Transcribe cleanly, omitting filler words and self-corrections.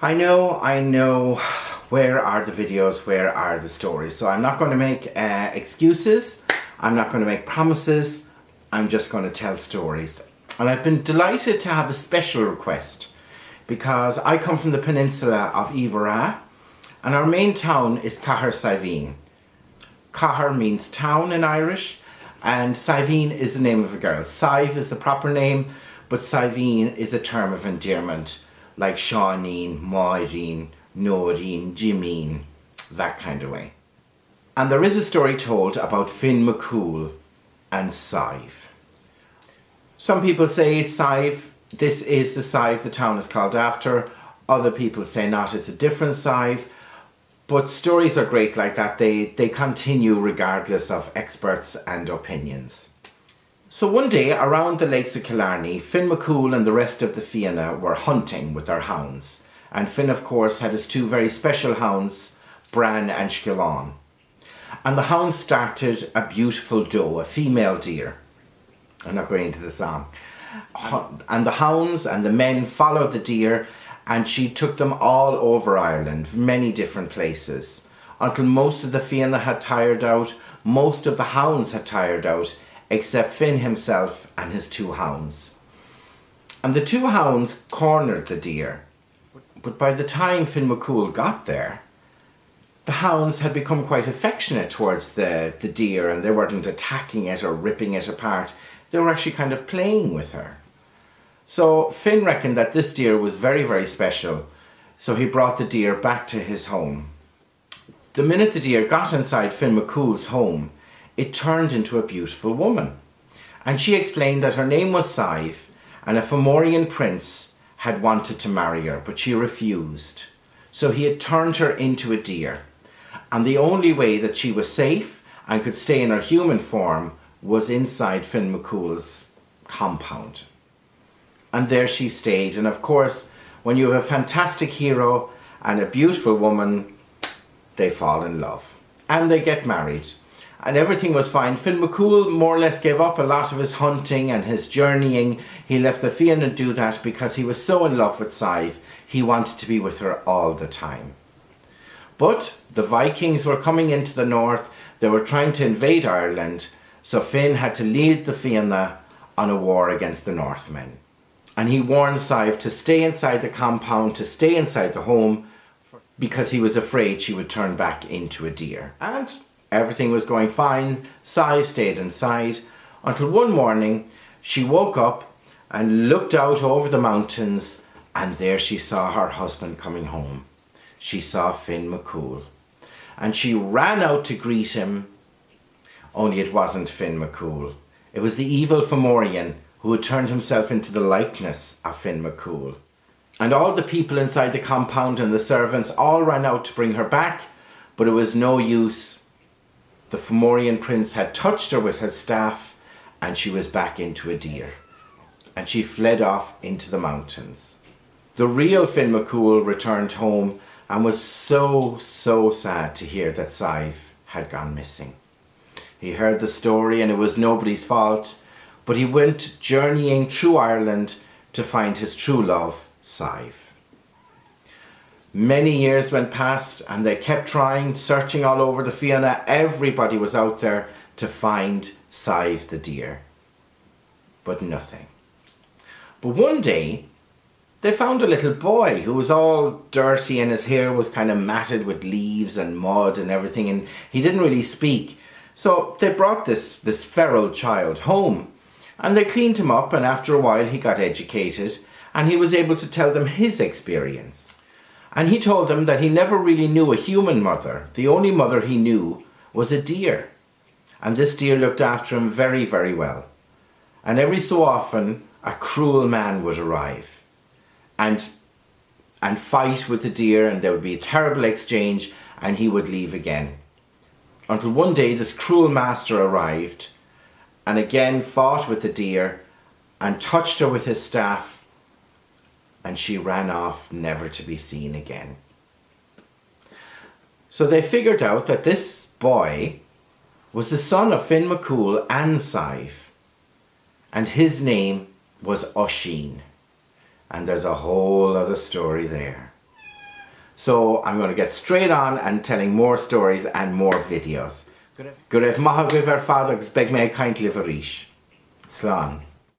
I know, where are the videos, where are the stories? So I'm not going to make excuses, I'm not going to make promises, I'm just going to tell stories. And I've been delighted to have a special request because I come from the peninsula of Iveragh and our main town is Cathair, Siveen. Cathair means town in Irish and Siveen is the name of a girl. Sive is the proper name, but Siveen is a term of endearment, like Seán, Maureen, Noreen, Jimeen, that kind of way. And there is a story told about Finn Mac Cumhaill and Sive. Some people say Sive, this is the Sive the town is called after. Other people say not, it's a different Sive. But stories are great like that. They continue regardless of experts and opinions. So one day around the lakes of Killarney, Finn Mac Cumhaill and the rest of the Fianna were hunting with their hounds. And Finn, of course, had his two very special hounds, Bran and Seán. And the hounds started a beautiful doe, a female deer. I'm not going into the song. And the hounds and the men followed the deer and she took them all over Ireland, many different places. Until most of the Fianna had tired out, most of the hounds had tired out, except Finn himself and his two hounds. And the two hounds cornered the deer. But by the time Finn Mac Cumhaill got there, the hounds had become quite affectionate towards the deer and they weren't attacking it or ripping it apart. They were actually kind of playing with her. So Finn reckoned that this deer was very, very special. So he brought the deer back to his home. The minute the deer got inside Finn Mac Cumhaill's home, it turned into a beautiful woman. And she explained that her name was Sive and a Fomorian prince had wanted to marry her, but she refused. So he had turned her into a deer. And the only way that she was safe and could stay in her human form was inside Finn Mac Cumhaill's compound. And there she stayed. And of course, when you have a fantastic hero and a beautiful woman, they fall in love. And they get married. And everything was fine. Finn Mac Cumhaill more or less gave up a lot of his hunting and his journeying. He left the Fianna do that because he was so in love with Sive. He wanted to be with her all the time. But the Vikings were coming into the north. They were trying to invade Ireland. So Finn had to lead the Fianna on a war against the Northmen. And he warned Sive to stay inside the compound, to stay inside the home, because he was afraid she would turn back into a deer. And everything was going fine. Sive stayed inside until one morning she woke up and looked out over the mountains and there she saw her husband coming home. She saw Finn Mac Cumhaill and she ran out to greet him, only it wasn't Finn Mac Cumhaill. It was the evil Fomorian who had turned himself into the likeness of Finn Mac Cumhaill. And all the people inside the compound and the servants all ran out to bring her back, but it was no use. The Fomorian prince had touched her with his staff and she was back into a deer. And she fled off into the mountains. The real Finn Mac Cumhaill returned home and was so sad to hear that Sive had gone missing. He heard the story and it was nobody's fault, but he went journeying through Ireland to find his true love, Sive. Many years went past and they kept trying, searching all over the Fianna. Everybody was out there to find Sive the deer. But nothing. But one day, they found a little boy who was all dirty and his hair was kind of matted with leaves and mud and everything, and he didn't really speak. So they brought this feral child home and they cleaned him up, and after a while he got educated and he was able to tell them his experience. And he told them that he never really knew a human mother. The only mother he knew was a deer. And this deer looked after him very, very well. And every so often, a cruel man would arrive and fight with the deer, and there would be a terrible exchange and he would leave again. Until one day this cruel master arrived and again fought with the deer and touched her with his staff, and she ran off never to be seen again. So they figured out that this boy was the son of Finn Mac Cumhaill and Sive, and his name was Seán. And there's a whole other story there. So I'm going to get straight on and telling more stories and more videos. Go raibh maith ar fad agus beag mé caint libh arís. Slán.